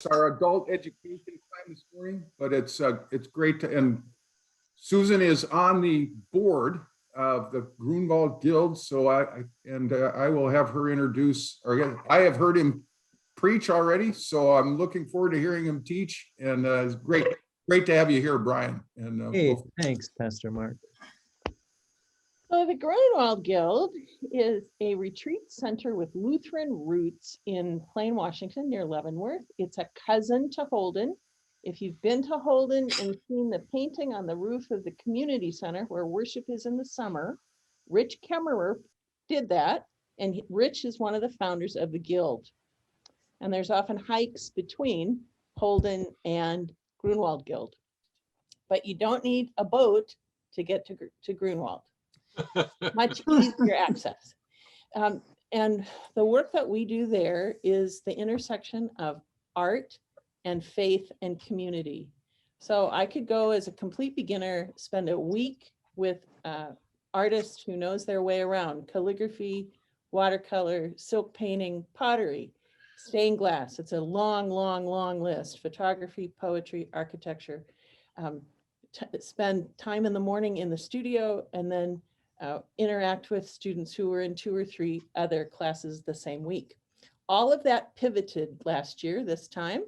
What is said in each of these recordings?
it's our adult education time this morning, but it's great to, and Susan is on the board of the Grünewald Guild, so I will have her introduce, or I have heard him preach already, so I'm looking forward to hearing him teach, and it's great to have you here, Brian. And hey, thanks, Pastor Mark. So the Grünewald Guild is a retreat center with Lutheran roots in Plain, Washington, near Leavenworth. It's a cousin to Holden. If you've been to Holden and seen the painting on the roof of the community center where worship is in the summer, Rich Kemmerer did that, and Rich is one of the founders of the Guild. And there's often hikes between Holden and Grünewald Guild. But you don't need a boat to get to Grünewald. Much easier access. And the work that we do there is the intersection of art and faith and community. So I could go as a complete beginner, spend a week with an artist who knows their way around calligraphy, watercolor, silk painting, pottery, stained glass. It's a long, long, long list. Photography, poetry, architecture. Spend time in the morning in the studio and then interact with students who were in 2 or 3 other classes the same week. All of that pivoted last year, this time,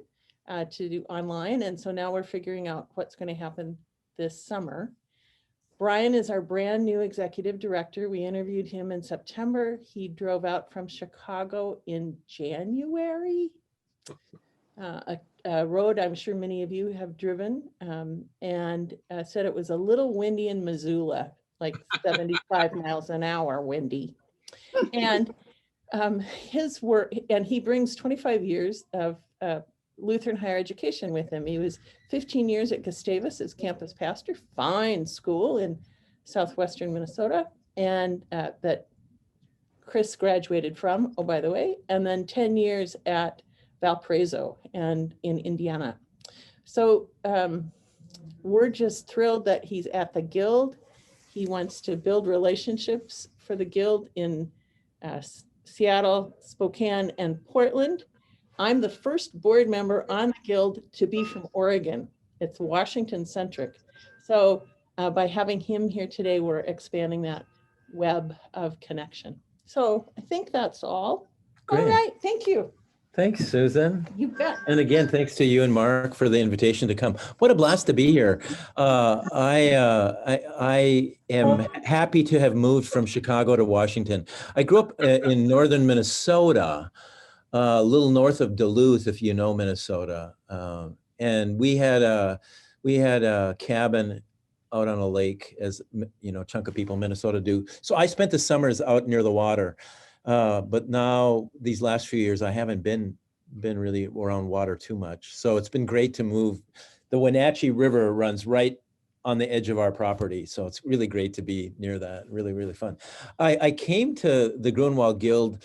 to do online. And so now we're figuring out what's going to happen this summer. Brian is our brand new executive director. We interviewed him in September. He drove out from Chicago in January. A road I'm sure many of you have driven, and said it was a little windy in Missoula, like 75 miles an hour windy. And his work, and he brings 25 years of Lutheran higher education with him. He was 15 years at Gustavus as campus pastor, fine school in southwestern Minnesota, and that Chris graduated from, oh, by the way, and then 10 years at Valparaiso and in Indiana. So we're just thrilled that he's at the Guild. He wants to build relationships for the Guild in Seattle, Spokane, and Portland. I'm the first board member on the Guild to be from Oregon. It's Washington centric. So by having him here today, we're expanding that web of connection. So I think that's all. Great. All right, thank you. Thanks, Susan. You bet. And again, thanks to you and Mark for the invitation to come. What a blast to be here. I am happy to have moved from Chicago to Washington. I grew up in northern Minnesota, a little north of Duluth, if you know Minnesota. And we had a cabin out on a lake, as you know, a chunk of people in Minnesota do. So I spent the summers out near the water. But now these last few years, I haven't been really around water too much. So it's been great to move. The Wenatchee River runs right on the edge of our property. So it's really great to be near that. Really, really fun. I came to the Grünewald Guild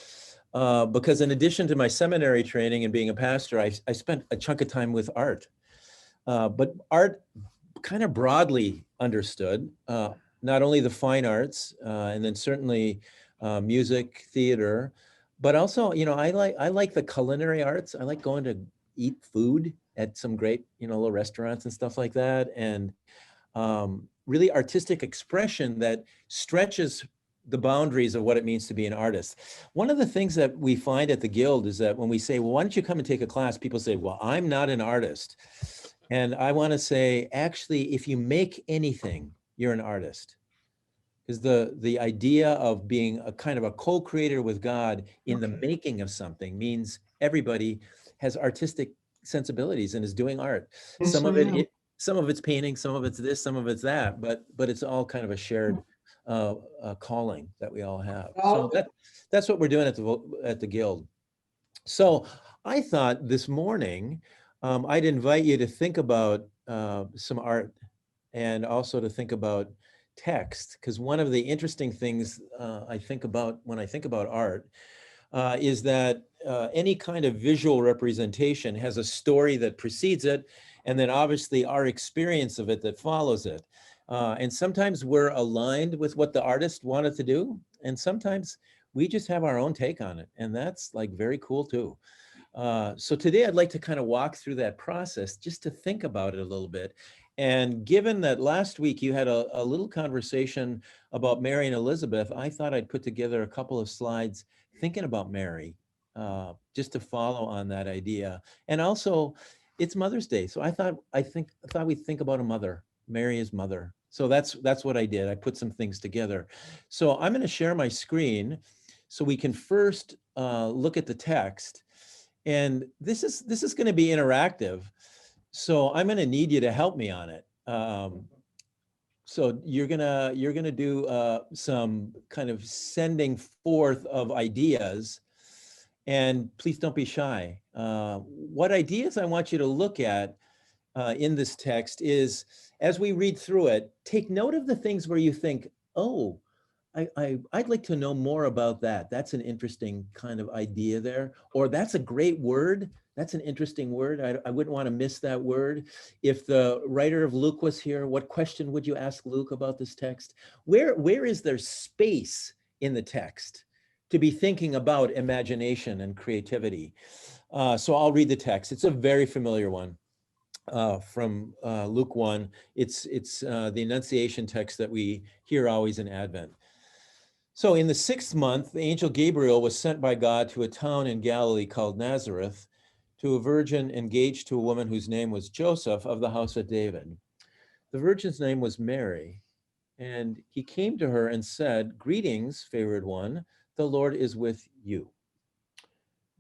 because in addition to my seminary training and being a pastor, I spent a chunk of time with art. But art kind of broadly understood, not only the fine arts, and then certainly music, theater, but also, you know, I like the culinary arts. I like going to eat food at some great, you know, little restaurants and stuff like that. And really artistic expression that stretches the boundaries of what it means to be an artist. One of the things that we find at the Guild is that when we say, well, why don't you come and take a class? People say, well, I'm not an artist. And I want to say, actually, if you make anything, you're an artist. Because the idea of being a kind of a co-creator with God in the making of something means everybody has artistic sensibilities and is doing art. Some of it's painting, some of it's this, some of it's that, but it's all kind of a shared calling that we all have. So that's what we're doing at the Guild. So I thought this morning I'd invite you to think about some art and also to think about text, because one of the interesting things I think about when I think about art is that any kind of visual representation has a story that precedes it, and then obviously our experience of it that follows it. And sometimes we're aligned with what the artist wanted to do, and sometimes we just have our own take on it, and that's like very cool too. So today I'd like to kind of walk through that process just to think about it a little bit. And given that last week you had a little conversation about Mary and Elizabeth, I thought I'd put together a couple of slides thinking about Mary, just to follow on that idea. And also, it's Mother's Day, so I thought we'd think about a mother. Mary is mother. So that's what I did. I put some things together. So I'm going to share my screen so we can first look at the text. And this is going to be interactive. So I'm going to need you to help me on it. So you're gonna do some kind of sending forth of ideas, and please don't be shy. What ideas I want you to look at in this text is, as we read through it, take note of the things where you think, oh, I'd like to know more about that. That's an interesting kind of idea there. Or that's a great word. That's an interesting word. I wouldn't want to miss that word. If the writer of Luke was here, what question would you ask Luke about this text? Where is there space in the text to be thinking about imagination and creativity? So I'll read the text. It's a very familiar one. From Luke 1. It's the Annunciation text that we hear always in Advent. So in the 6th month, the angel Gabriel was sent by God to a town in Galilee called Nazareth, to a virgin engaged to a woman whose name was Joseph of the house of David. The virgin's name was Mary, and he came to her and said, "Greetings, favored one, the Lord is with you."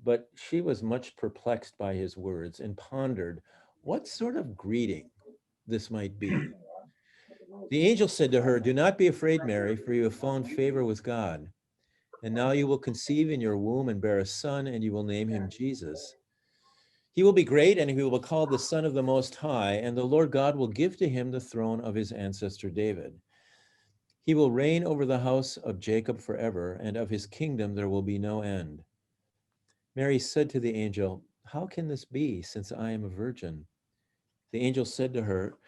But she was much perplexed by his words and pondered what sort of greeting this might be. The angel said to her, "Do not be afraid, Mary, for you have found favor with God. And now you will conceive in your womb and bear a son, and you will name him Jesus. He will be great, and he will be called the Son of the Most High, and the Lord God will give to him the throne of his ancestor David. He will reign over the house of Jacob forever, and of his kingdom there will be no end." Mary said to the angel, "How can this be, since I am a virgin?" The angel said to her,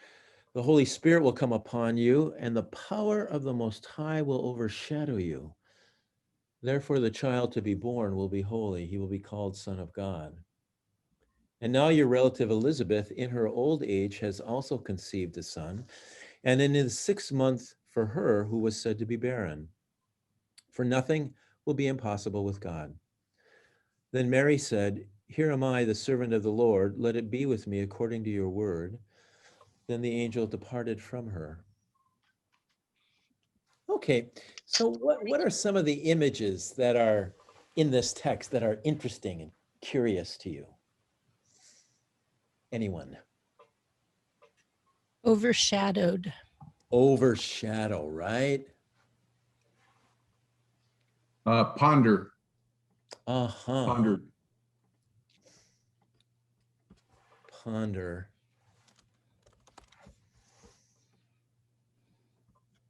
"The Holy Spirit will come upon you, and the power of the Most High will overshadow you. Therefore, the child to be born will be holy. He will be called Son of God. And now your relative Elizabeth, in her old age, has also conceived a son, and in the 6th month for her who was said to be barren. For nothing will be impossible with God." Then Mary said, "Here am I, the servant of the Lord. Let it be with me according to your word." Then the angel departed from her. Okay, so what are some of the images that are in this text that are interesting and curious to you? Anyone? Overshadowed. Overshadow, right? Ponder, Uh-huh. ponder. Ponder.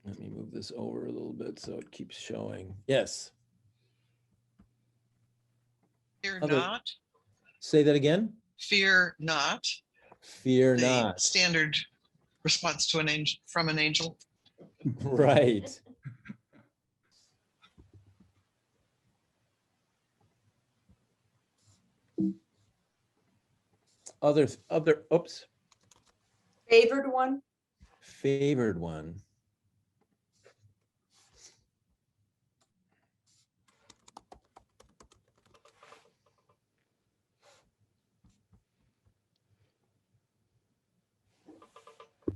Let me move this over a little bit so it keeps showing. Yes. Fear Other- not. Say that again. Fear not. Fear The not. standard response to an angel from an angel. Right. Oops, Favored one? favored one.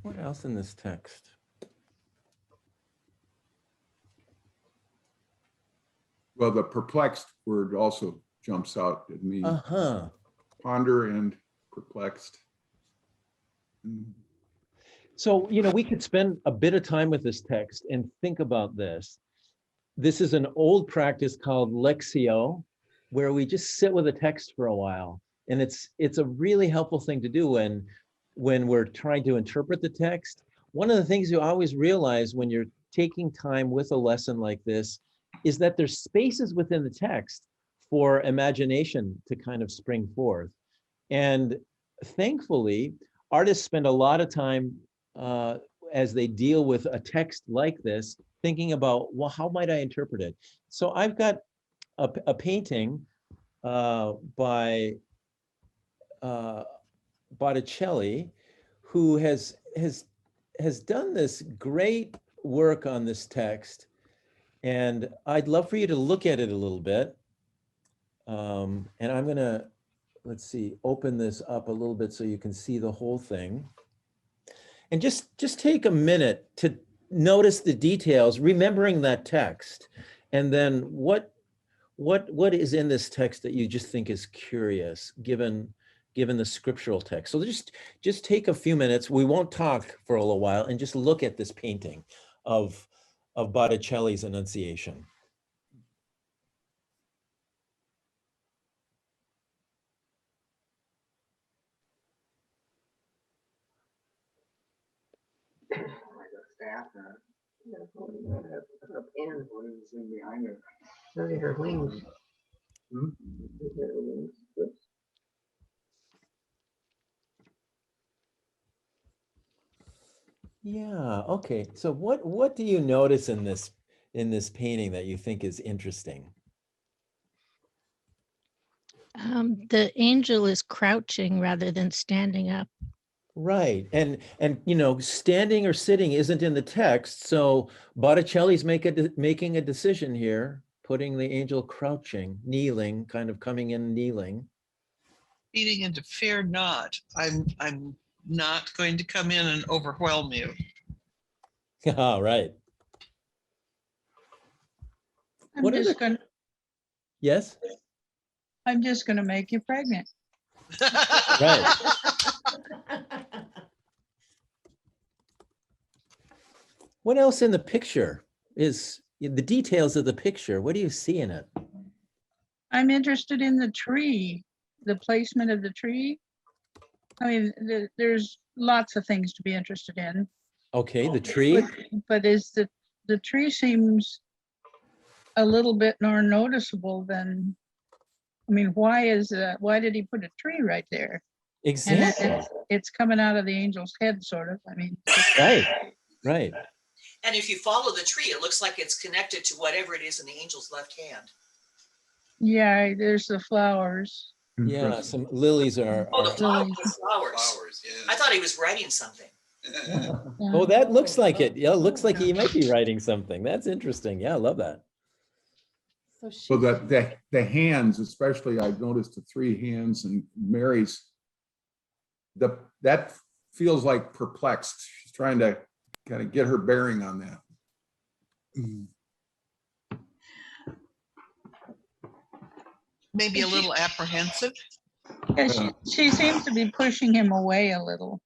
What else in this text? Well, the perplexed word also jumps out at me. Uh-huh. Ponder and perplexed. So, we could spend a bit of time with this text and think about this. This is an old practice called Lectio, where we just sit with a text for a while. And it's a really helpful thing to do when we're trying to interpret the text. One of the things you always realize when you're taking time with a lesson like this is that there's spaces within the text for imagination to kind of spring forth. And thankfully, artists spend a lot of time as they deal with a text like this, thinking about, well, how might I interpret it? So I've got a painting by Botticelli, who has done this great work on this text. And I'd love for you to look at it a little bit. And I'm gonna, let's see, open this up a little bit so you can see the whole thing. And just take a minute to notice the details, remembering that text. And then what is in this text that you just think is curious, given the scriptural text. So just take a few minutes. We won't talk for a little while and just look at this painting of Botticelli's Annunciation. Look at her wings. Yeah, okay. So what do you notice in this painting that you think is interesting? The angel is crouching rather than standing up. Right. And you know, standing or sitting isn't in the text. So Botticelli's making a decision here, putting the angel crouching, kneeling, kind of coming in kneeling. Feeding into fear not. I'm not going to come in and overwhelm you. All right. What are the- Yes? I'm just gonna make you pregnant. Right. What else in the picture is the details of the picture? What do you see in it? I'm interested in the tree, the placement of the tree. I mean, there's lots of things to be interested in. Okay, the tree. But is the tree seems a little bit more noticeable than, I mean, why did he put a tree right there? And Exactly. it's coming out of the angel's head, sort of. I mean, Right. Right. And if you follow the tree, it looks like it's connected to whatever it is in the angel's left hand. yeah, there's the flowers. Yeah. Some lilies are. Oh, the Lilies. flowers. Yeah. I thought he was writing something. Yeah. Oh, that looks like it. Yeah, it looks like he might be writing something. That's interesting. Yeah, I love that. So that the hands, especially, I've noticed the three hands and Mary's, that feels like perplexed. She's trying to kind of get her bearing on that. Maybe a little apprehensive. Yeah, she seems to be pushing him away a little,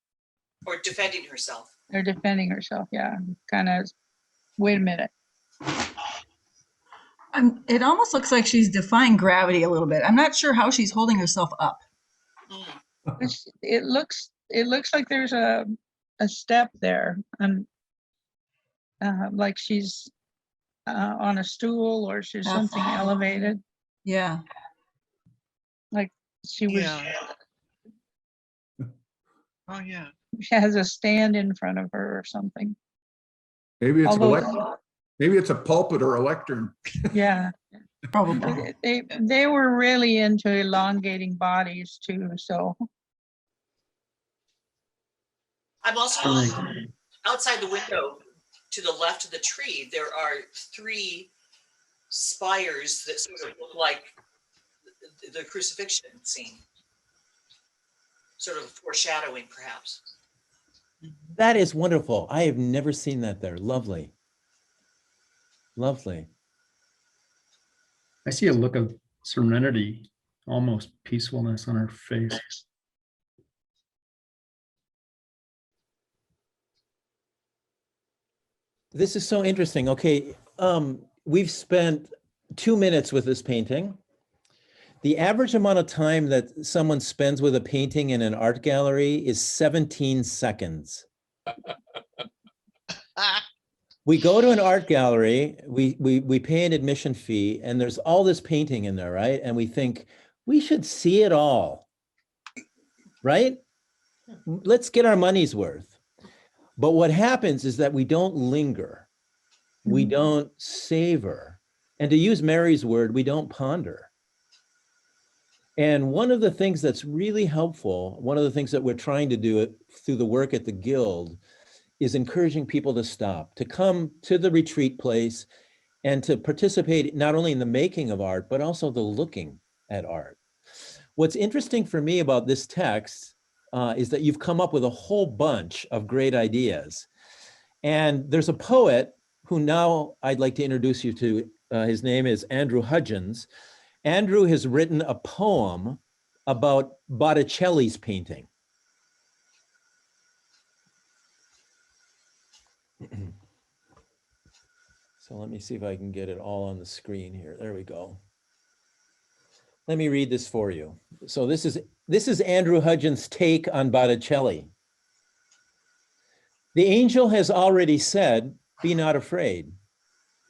Or defending herself. or defending herself. Yeah, kind of. Wait a minute. It almost looks like she's defying gravity a little bit. I'm not sure how she's holding herself up. Mm. It looks like there's a step there, and like she's on a stool, or she's something elevated. Yeah. Like she was. Yeah. Oh, yeah. She has a stand in front of her or something. Maybe it's Although, maybe it's a pulpit or a lectern. yeah, Probably. they were really into elongating bodies too. So I'm also outside the window to the left of the tree. There are three spires that sort of look like the crucifixion scene. Sort of foreshadowing, perhaps. That is wonderful. I have never seen that there. Lovely. Lovely. I see a look of serenity, almost peacefulness on her face. This is so interesting. Okay, we've spent 2 minutes with this painting. The average amount of time that someone spends with a painting in an art gallery is 17 seconds. We go to an art gallery, we pay an admission fee, and there's all this painting in there, right? And we think, we should see it all, right? Let's get our money's worth. But what happens is that we don't linger. We don't savor. And to use Mary's word, we don't ponder. And one of the things that's really helpful, one of the things that we're trying to do through the work at the Guild is encouraging people to stop, to come to the retreat place and to participate not only in the making of art, but also the looking at art. What's interesting for me about this text is that you've come up with a whole bunch of great ideas. And there's a poet who now I'd like to introduce you to. His name is Andrew Hudgens. Andrew has written a poem about Botticelli's painting. So let me see if I can get it all on the screen here. There we go. Let me read this for you. So this is Andrew Hudgens' take on Botticelli. The angel has already said, "Be not afraid."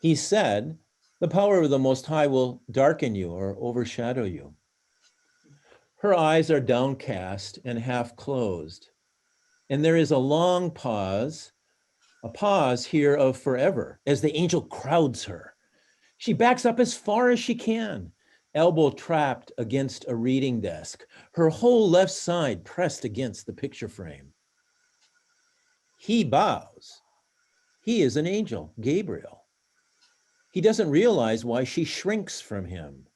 He said, "The power of the Most High will darken you or overshadow you." Her eyes are downcast and half closed. And there is a long pause, a pause here of forever, as the angel crowds her. She backs up as far as she can, elbow trapped against a reading desk, her whole left side pressed against the picture frame. He bows. He is an angel, Gabriel. He doesn't realize why she shrinks from him.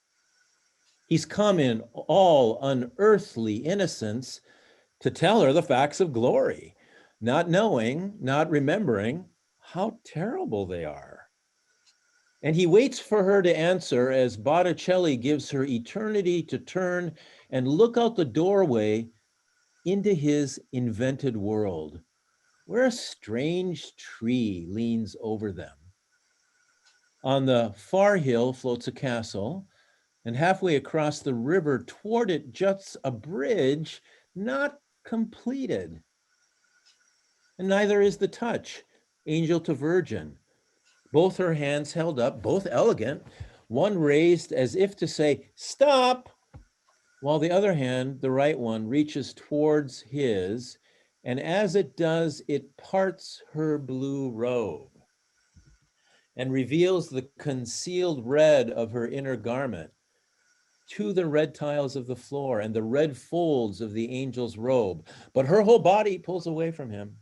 He's come in all unearthly innocence to tell her the facts of glory, not knowing, not remembering how terrible they are. And he waits for her to answer as Botticelli gives her eternity to turn and look out the doorway into his invented world, where a strange tree leans over them. On the far hill floats a castle, and halfway across the river toward it juts a bridge not completed. And neither is the touch, angel to virgin. Both her hands held up, both elegant, one raised as if to say, "Stop," while the other hand, the right one, reaches towards his, and as it does, it parts her blue robe and reveals the concealed red of her inner garment to the red tiles of the floor and the red folds of the angel's robe. But her whole body pulls away from him.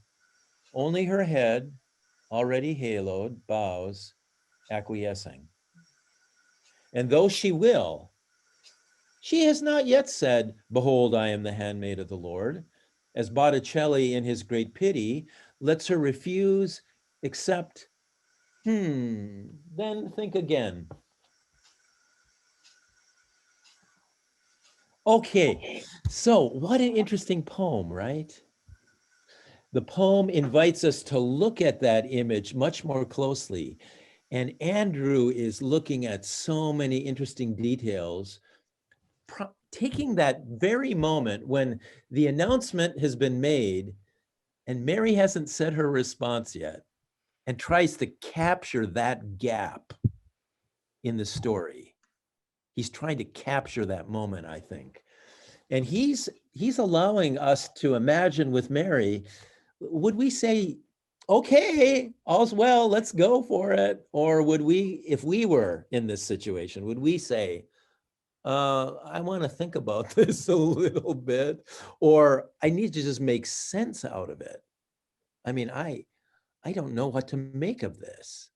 Only her head, already haloed, bows, acquiescing. And though she will, she has not yet said, "Behold, I am the handmaid of the Lord," as Botticelli in his great pity lets her refuse, accept, then think again. Okay, so what an interesting poem, right? The poem invites us to look at that image much more closely. And Andrew is looking at so many interesting details, taking that very moment when the announcement has been made and Mary hasn't said her response yet, and tries to capture that gap in the story. He's trying to capture that moment, I think. And he's allowing us to imagine with Mary, would we say, "Okay, all's well, let's go for it"? Or would we, if we were in this situation, would we say, "I want to think about this a little bit," or "I need to just make sense out of it"? I mean, I don't know what to make of this.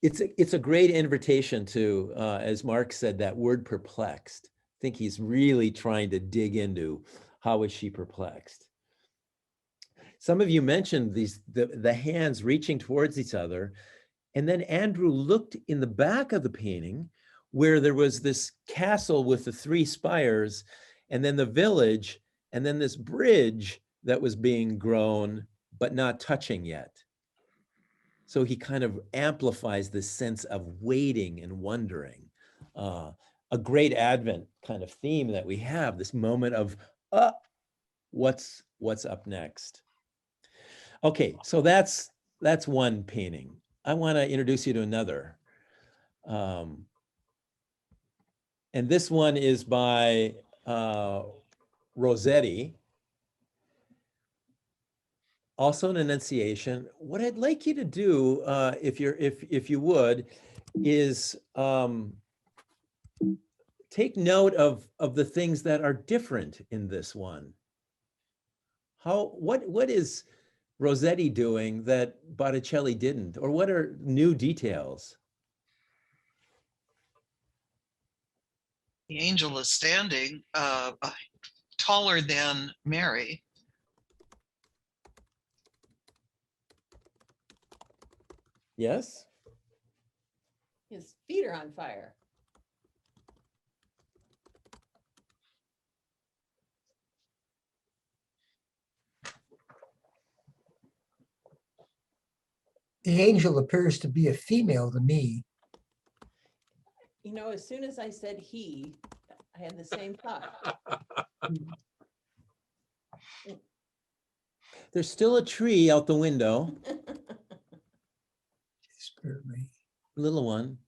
It's a great invitation to, as Mark said, that word perplexed. I think he's really trying to dig into how is she perplexed. Some of you mentioned the hands reaching towards each other. And then Andrew looked in the back of the painting where there was this castle with the 3 spires, and then the village, and then this bridge that was being grown, but not touching yet. So he kind of amplifies this sense of waiting and wondering. A great Advent kind of theme that we have, this moment of, what's up next? Okay, so that's one painting. I want to introduce you to another. And this one is by Rossetti. Also an Annunciation. What I'd like you to do, if you would, is take note of the things that are different in this one. What is Rossetti doing that Botticelli didn't, or what are new details? The angel is standing taller than Mary. Yes. His feet are on fire. The angel appears to be a female to me. You know, as soon as I said he, I had the same thought. There's still a tree out the window, Spare me. little one.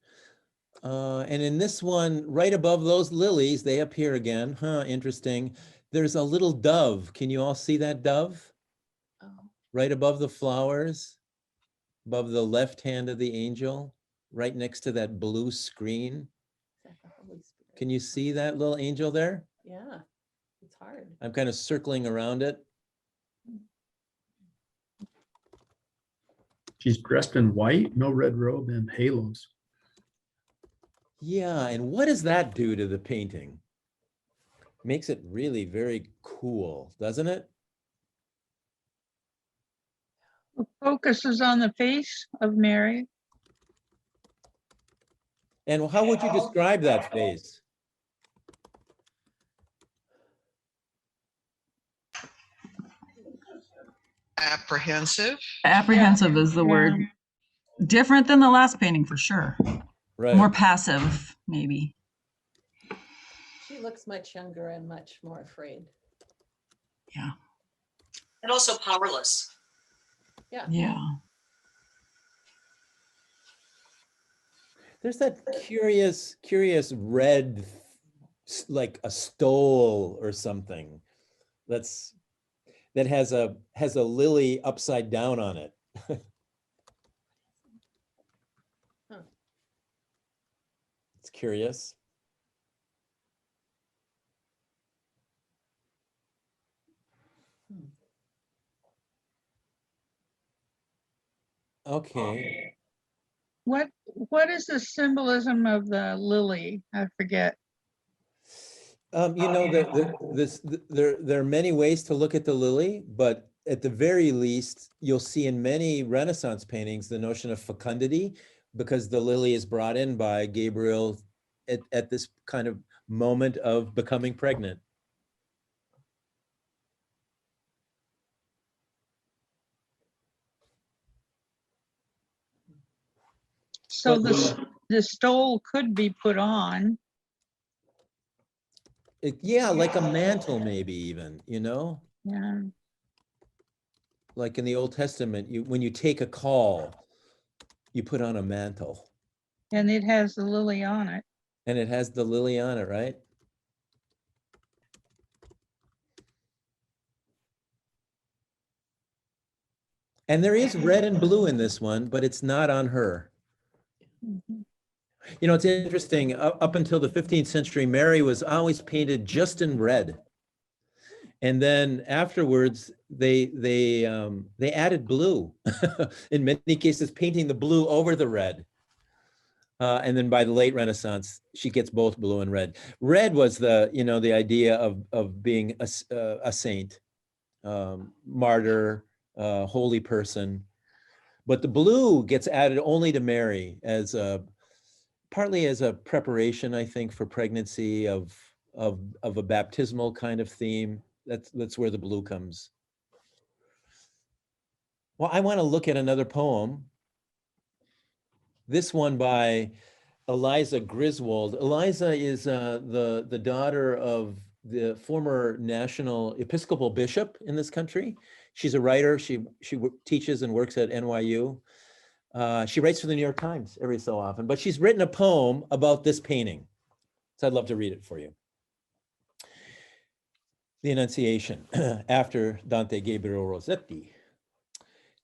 And in this one, right above those lilies, they appear again. Huh, interesting. There's a little dove. Can you all see that dove? Oh, Right above the flowers, above the left hand of the angel, right next to that blue screen. is that the Holy Spirit? Can you see that little angel there? Yeah, it's hard. I'm kind of circling around it. She's dressed in white, no red robe and halos. Yeah, and what does that do to the painting? Makes it really very cool, doesn't it? The focus is on the face of Mary. And how would you describe that face? Apprehensive. Apprehensive is the word. Different than the last painting for sure. Right. More passive, maybe. She looks much younger and much more afraid. Yeah. And also powerless. Yeah. Yeah. There's that curious red, like a stole or something. That has a lily upside down on it. Huh. It's curious. Okay. What is the symbolism of the lily? I forget. You know, there are many ways to look at the lily, but at the very least, you'll see in many Renaissance paintings the notion of fecundity, because the lily is brought in by Gabriel at this kind of moment of becoming pregnant. So But- the stole could be put on. Yeah, like a mantle maybe even, you know? Yeah. Like in the Old Testament, when you take a call, you put on a mantle. And it has the lily on it. And it has the lily on it, right? And there is red and blue in this one, but it's not on her. Mhm. You know, it's interesting, up until the 15th century, Mary was always painted just in red. And then afterwards, they added blue, in many cases, painting the blue over the red. And then by the late Renaissance, she gets both blue and red. Red was the idea of being a saint, martyr, holy person. But the blue gets added only to Mary as partly as a preparation, I think, for pregnancy of a baptismal kind of theme. That's where the blue comes. Well, I want to look at another poem. This one by Eliza Griswold. Eliza is the daughter of the former national Episcopal bishop in this country. She's a writer. She teaches and works at NYU. She writes for the New York Times every so often, but she's written a poem about this painting. So I'd love to read it for you. The Annunciation, after Dante Gabriel Rossetti.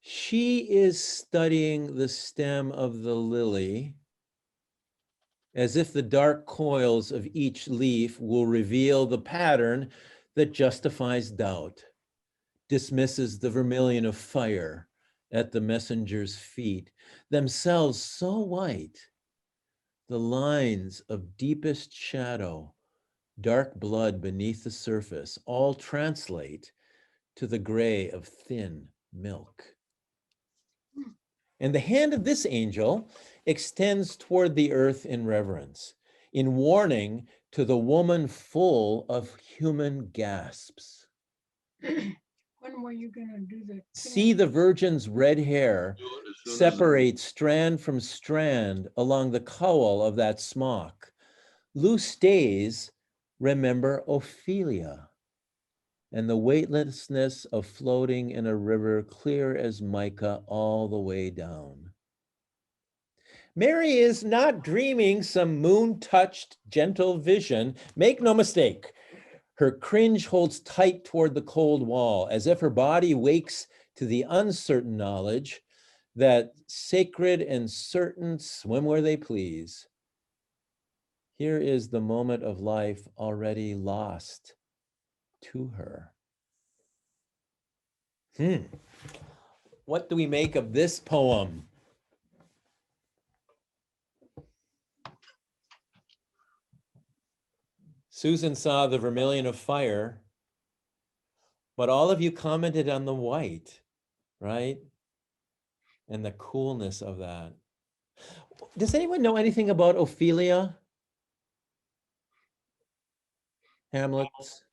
She is studying the stem of the lily as if the dark coils of each leaf will reveal the pattern that justifies doubt, dismisses the vermilion of fire at the messenger's feet, themselves so white, the lines of deepest shadow, dark blood beneath the surface, all translate to the gray of thin milk. And the hand of this angel extends toward the earth in reverence, in warning to the woman full of human gasps. When were you gonna do the? See the virgin's red hair separate strand from strand along the cowl of that smock. Loose stays remember Ophelia, and the weightlessness of floating in a river clear as mica all the way down. Mary is not dreaming some moon-touched, gentle vision. Make no mistake, her cringe holds tight toward the cold wall, as if her body wakes to the uncertain knowledge that sacred and certain swim where they please. Here is the moment of life already lost to her. What do we make of this poem? Susan saw the vermilion of fire, but all of you commented on the white, right? And the coolness of that. Does anyone know anything about Ophelia? Hamlet's?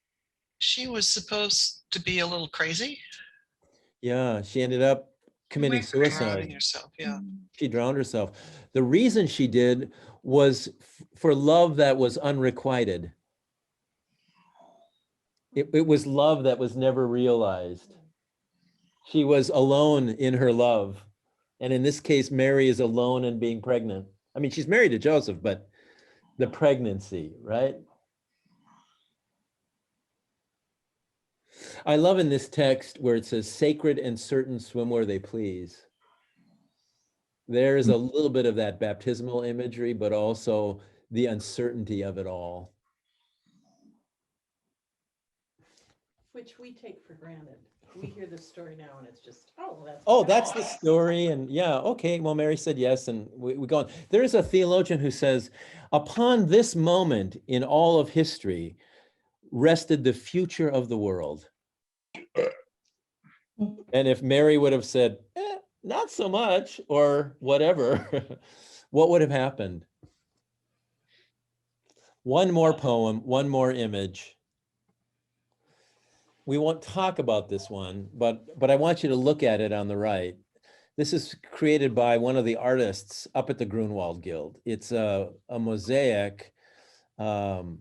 She was supposed to be a little crazy. Yeah, she ended up committing Drowning suicide. herself, yeah. She drowned herself. The reason she did was for love that was unrequited. It was love that was never realized. She was alone in her love. And in this case, Mary is alone in being pregnant. I mean, she's married to Joseph, but the pregnancy, right? I love in this text where it says, sacred and certain swim where they please. There is a little bit of that baptismal imagery, but also the uncertainty of it all. Which we take for granted. We hear this story now and it's just, That's the story. And yeah, okay, well, Mary said yes, and we go on. There is a theologian who says, upon this moment in all of history rested the future of the world. And if Mary would have said, not so much, or whatever, what would have happened? One more poem, one more image. We won't talk about this one, but I want you to look at it on the right. This is created by one of the artists up at the Grünewald Guild. It's a mosaic of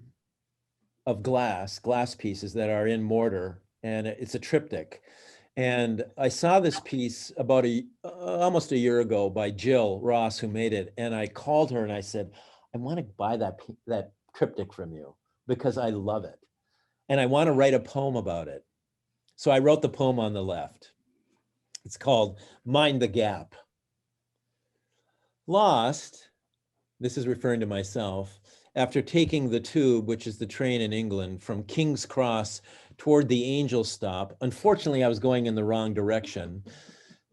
glass pieces that are in mortar, and it's a triptych. And I saw this piece about almost a year ago by Jill Ross, who made it. And I called her and I said, I want to buy that triptych from you because I love it. And I want to write a poem about it. So I wrote the poem on the left. It's called Mind the Gap. Lost, this is referring to myself, after taking the tube, which is the train in England, from King's Cross toward the Angel stop. Unfortunately, I was going in the wrong direction.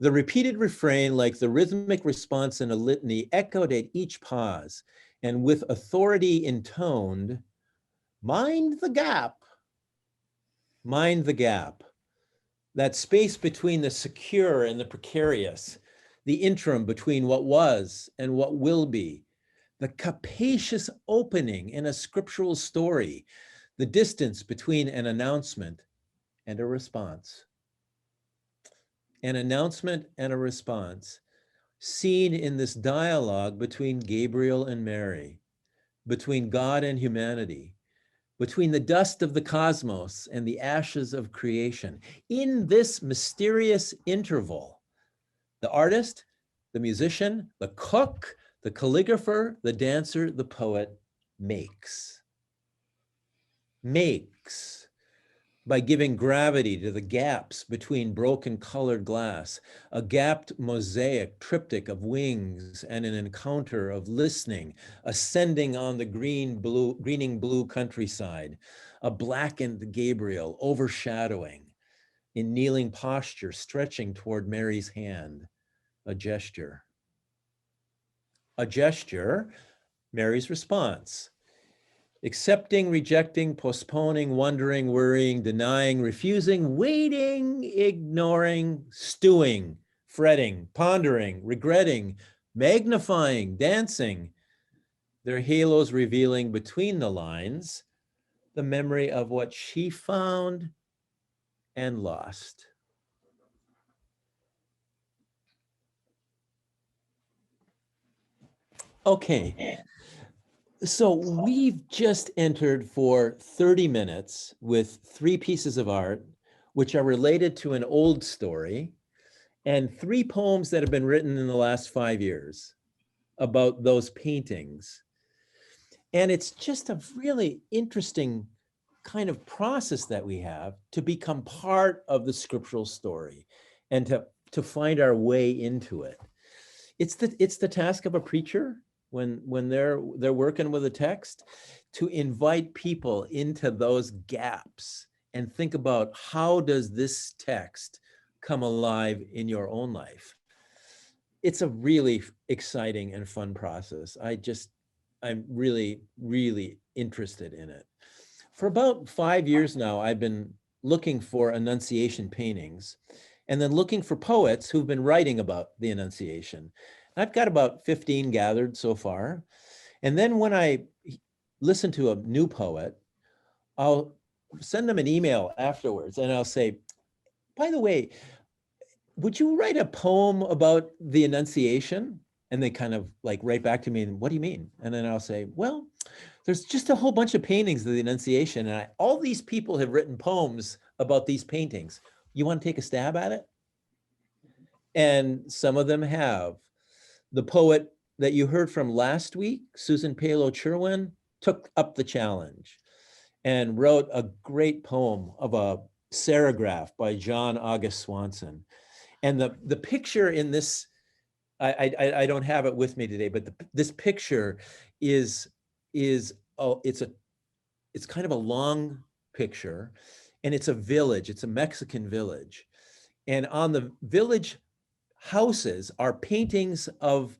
The repeated refrain, like the rhythmic response in a litany, echoed at each pause, and with authority intoned, mind the gap. Mind the gap. That space between the secure and the precarious, the interim between what was and what will be, the capacious opening in a scriptural story, the distance between an announcement and a response. An announcement and a response seen in this dialogue between Gabriel and Mary, between God and humanity, between the dust of the cosmos and the ashes of creation. In this mysterious interval, the artist, the musician, the cook, the calligrapher, the dancer, the poet makes. by giving gravity to the gaps between broken colored glass, a gapped mosaic triptych of wings and an encounter of listening, ascending on the greening blue countryside, a blackened Gabriel overshadowing, in kneeling posture, stretching toward Mary's hand, a gesture. A gesture, Mary's response. Accepting, rejecting, postponing, wondering, worrying, denying, refusing, waiting, ignoring, stewing, fretting, pondering, regretting, magnifying, dancing, their halos revealing between the lines the memory of what she found and lost. Okay. So we've just entered for 30 minutes with 3 pieces of art, which are related to an old story, and 3 poems that have been written in the last 5 years about those paintings. And it's just a really interesting kind of process that we have to become part of the scriptural story and to find our way into it. It's the task of a preacher when they're working with a text, to invite people into those gaps and think about, how does this text come alive in your own life? It's a really exciting and fun process. I'm really, really interested in it. For about 5 years now, I've been looking for Annunciation paintings and then looking for poets who've been writing about the Annunciation. I've got about 15 gathered so far. And then when I listen to a new poet, I'll send them an email afterwards and I'll say, by the way, would you write a poem about the Annunciation? And they kind of like write back to me, and what do you mean? And then I'll say, well, there's just a whole bunch of paintings of the Annunciation, and all these people have written poems about these paintings. You want to take a stab at it? And some of them have. The poet that you heard from last week, Susan Palo-Cherwin, took up the challenge and wrote a great poem of a serograph by John August Swanson. And the picture in this, I don't have it with me today, but this picture is it's kind of a long picture, and it's a village. It's a Mexican village, and on the village houses are paintings of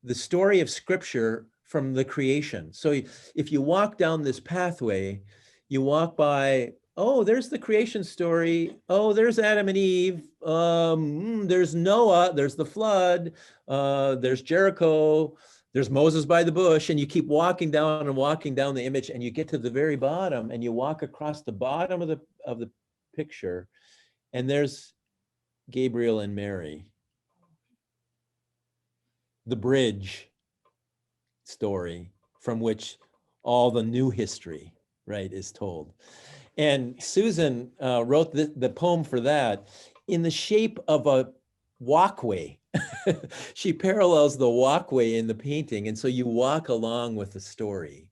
the story of Scripture from the creation. So if you walk down this pathway, you walk by, oh, there's the creation story. Oh, there's Adam and Eve. There's Noah. There's the flood. There's Jericho. There's Moses by the bush. And you keep walking down and walking down the image, and you get to the very bottom, and you walk across the bottom of the picture, and there's Gabriel and Mary. The bridge story from which all the new history, right, is told. And Susan wrote the poem for that in the shape of a walkway. She parallels the walkway in the painting, and so you walk along with the story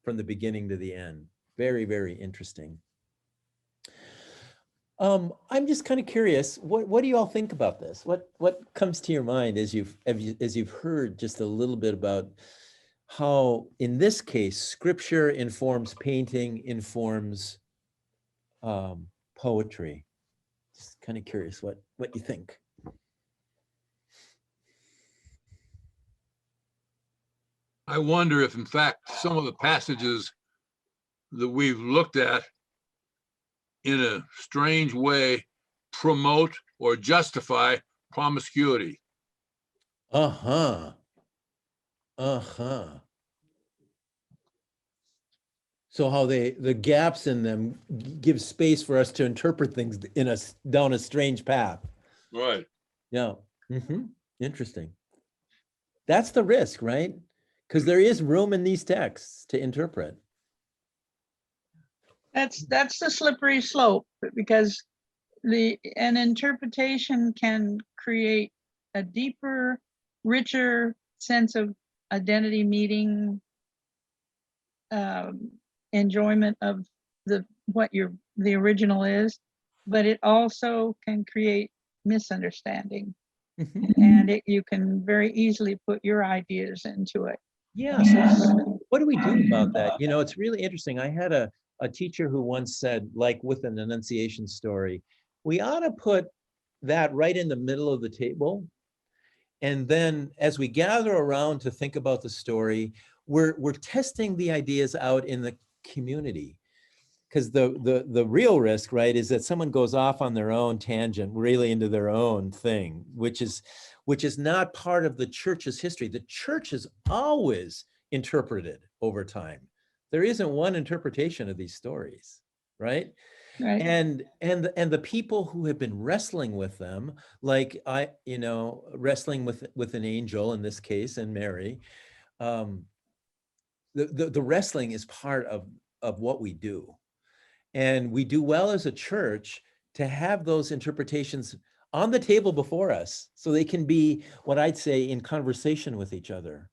from the beginning to the end. Very, very interesting. I'm just kind of curious, what do you all think about this? What comes to your mind as you've heard just a little bit about how, in this case, Scripture informs painting, informs poetry? Just kind of curious what you think. I wonder if, in fact, some of the passages that we've looked at in a strange way promote or justify promiscuity. So how the gaps in them give space for us to interpret things down a strange path. Right. Yeah. Interesting. That's the risk, right? Because there is room in these texts to interpret. That's the slippery slope, because an interpretation can create a deeper, richer sense of identity, meaning, enjoyment of the what the original is, but it also can create misunderstanding. And you can very easily put your ideas into it. Yeah, so what do we do about that? You know, it's really interesting. I had a teacher who once said, like with an Annunciation story, we ought to put that right in the middle of the table. And then as we gather around to think about the story, we're testing the ideas out in the community. Because the real risk, right, is that someone goes off on their own tangent, really into their own thing, which is not part of the church's history. The church has always interpreted over time. There isn't one interpretation of these stories, right? Right. And the people who have been wrestling with them, like wrestling with an angel in this case, and Mary, the wrestling is part of what we do. And we do well as a church to have those interpretations on the table before us so they can be, what I'd say, in conversation with each other.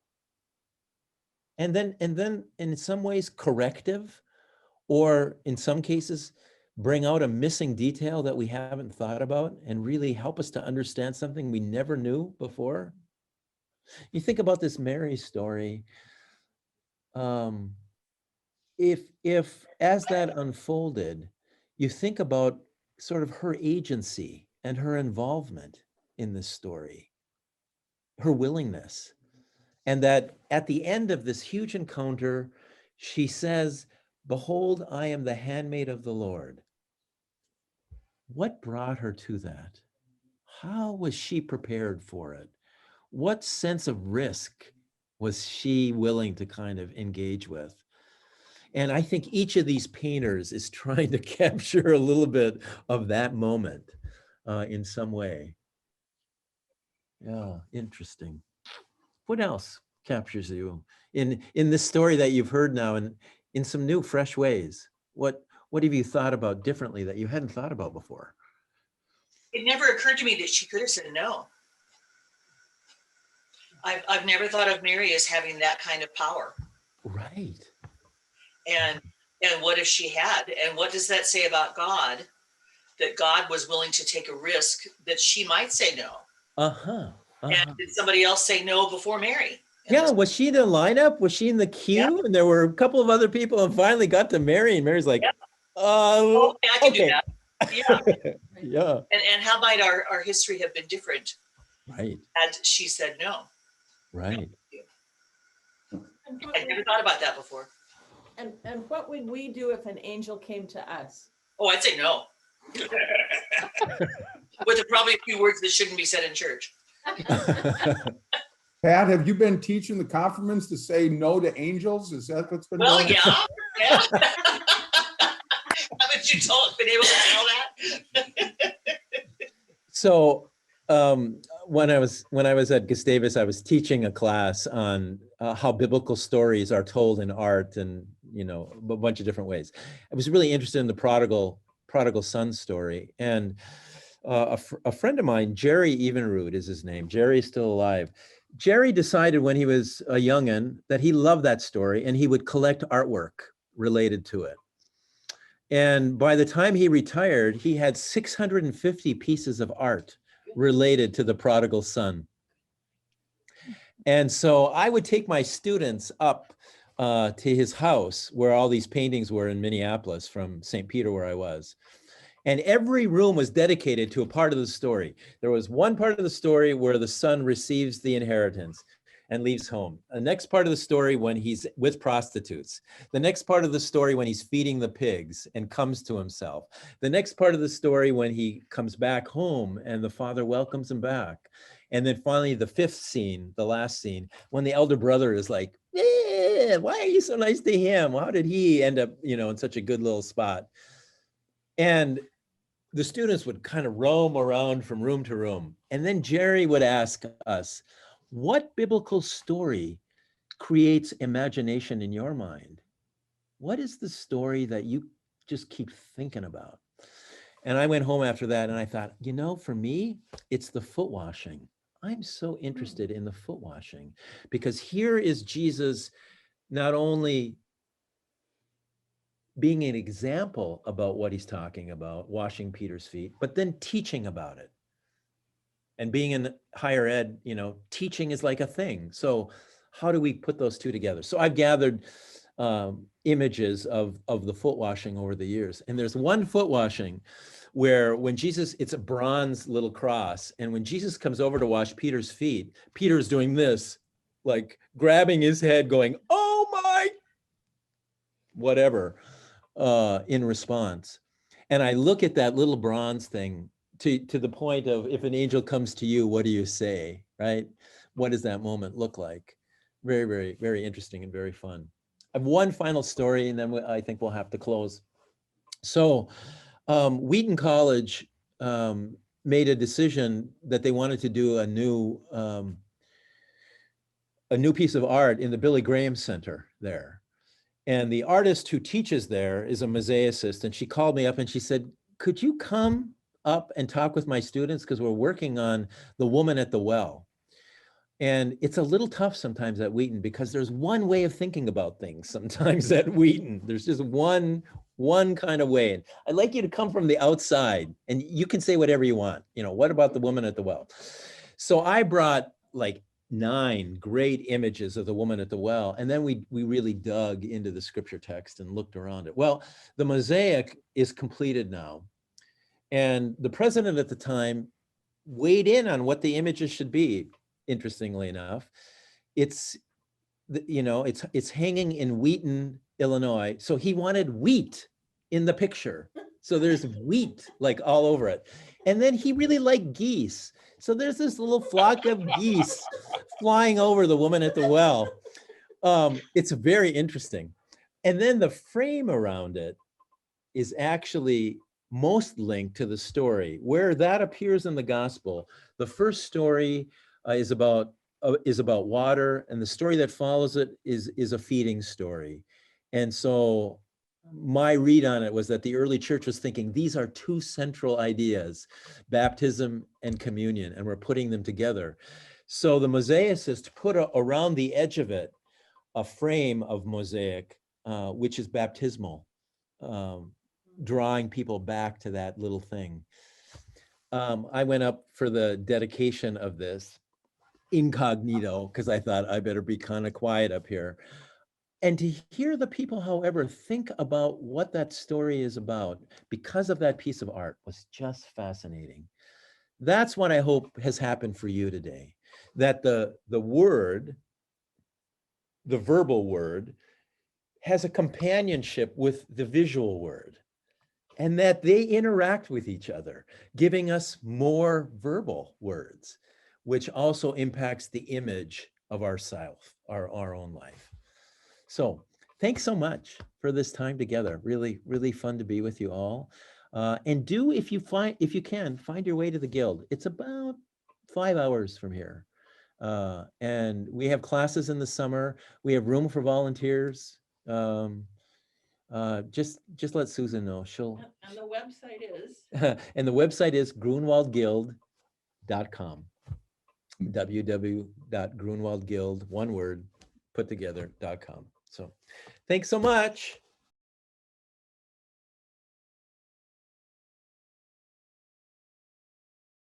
And then in some ways corrective, or in some cases, bring out a missing detail that we haven't thought about and really help us to understand something we never knew before. You think about this Mary story. If as that unfolded, you think about sort of her agency and her involvement in this story, her willingness, and that at the end of this huge encounter, she says, "Behold, I am the handmaid of the Lord." What brought her to that? How was she prepared for it? What sense of risk was she willing to kind of engage with? And I think each of these painters is trying to capture a little bit of that moment in some way. Yeah, interesting. What else captures you in this story that you've heard now, and in some new, fresh ways? What have you thought about differently that you hadn't thought about before? It never occurred to me that she could have said no. I've never thought of Mary as having that kind of power. Right. And what if she had? And what does that say about God? That God was willing to take a risk that she might say no. And did somebody else say no before Mary? Yeah, was she in the lineup? Was she in the queue? Yeah. And there were a couple of other people, and finally got to Mary, and Mary's like, I can do that. Yeah. Yeah. And how might our history have been different? Right. Had she said no. Right. I never thought about that before. And what would we do if an angel came to us? Oh, I'd say no. With probably a few words that shouldn't be said in church. Pat, have you been teaching the confirmants to say no to angels? Is that what's been going on? Yeah. Haven't you been able to tell that? So when I was at Gustavus, I was teaching a class on how biblical stories are told in art, and a bunch of different ways. I was really interested in the prodigal son story, and a friend of mine, Jerry Evenrood is his name. Jerry is still alive. Jerry decided when he was a youngin' that he loved that story, and he would collect artwork related to it. And by the time he retired, he had 650 pieces of art related to the prodigal son. And so I would take my students up to his house where all these paintings were in Minneapolis from St. Peter, where I was. And every room was dedicated to a part of the story. There was one part of the story where the son receives the inheritance and leaves home. The next part of the story when he's with prostitutes. The next part of the story when he's feeding the pigs and comes to himself. The next part of the story when he comes back home and the father welcomes him back. And then finally the fifth scene, the last scene, when the elder brother is like, why are you so nice to him? How did he end up, in such a good little spot? And the students would kind of roam around from room to room. And then Jerry would ask us, what biblical story creates imagination in your mind? What is the story that you just keep thinking about? And I went home after that and I thought, for me, it's the foot washing. I'm so interested in the foot washing because here is Jesus not only being an example about what he's talking about, washing Peter's feet, but then teaching about it. And being in higher ed, you know, teaching is like a thing. So how do we put those two together? So I've gathered images of the foot washing over the years. And there's one foot washing where when Jesus, it's a bronze little cross. And when Jesus comes over to wash Peter's feet, Peter's doing this, like grabbing his head going, oh my, whatever, in response. And I look at that little bronze thing to the point of, if an angel comes to you, what do you say, right? What does that moment look like? Very, very, very interesting and very fun. I have one final story, and then I think we'll have to close. So Wheaton College made a decision that they wanted to do a new piece of art in the Billy Graham Center there. And the artist who teaches there is a mosaicist, and she called me up and she said, could you come up and talk with my students, because we're working on The Woman at the Well. And it's a little tough sometimes at Wheaton because there's one way of thinking about things sometimes at Wheaton. There's just one kind of way. And I'd like you to come from the outside and you can say whatever you want. You know, what about The Woman at the Well? So I brought like 9 great images of the woman at the well. And then we really dug into the scripture text and looked around it. Well, the mosaic is completed now. And the president at the time weighed in on what the images should be. Interestingly enough, it's hanging in Wheaton, Illinois. So he wanted wheat in the picture. So there's wheat like all over it. And then he really liked geese. So there's this little flock of geese flying over the woman at the well. It's very interesting. And then the frame around it is actually most linked to the story. Where that appears in the gospel, the first story is about water, and the story that follows it is a feeding story. And so my read on it was that the early church was thinking these are 2 central ideas, baptism and communion, and we're putting them together. So the mosaicist put around the edge of it a frame of mosaic, which is baptismal, drawing people back to that little thing. I went up for the dedication of this incognito because I thought I better be kind of quiet up here. And to hear the people, however, think about what that story is about because of that piece of art was just fascinating. That's what I hope has happened for you today, that the word, the verbal word, has a companionship with the visual word, and that they interact with each other, giving us more verbal words, which also impacts the image of ourself, our own life. So thanks so much for this time together. Really, really fun to be with you all. And do, if you can, find your way to the Guild. It's about 5 hours from here. And we have classes in the summer. We have room for volunteers. Just let Susan know. And the website is? And the website is grunewaldguild.com. www.grunewaldguild, one word, put together.com. So thanks so much.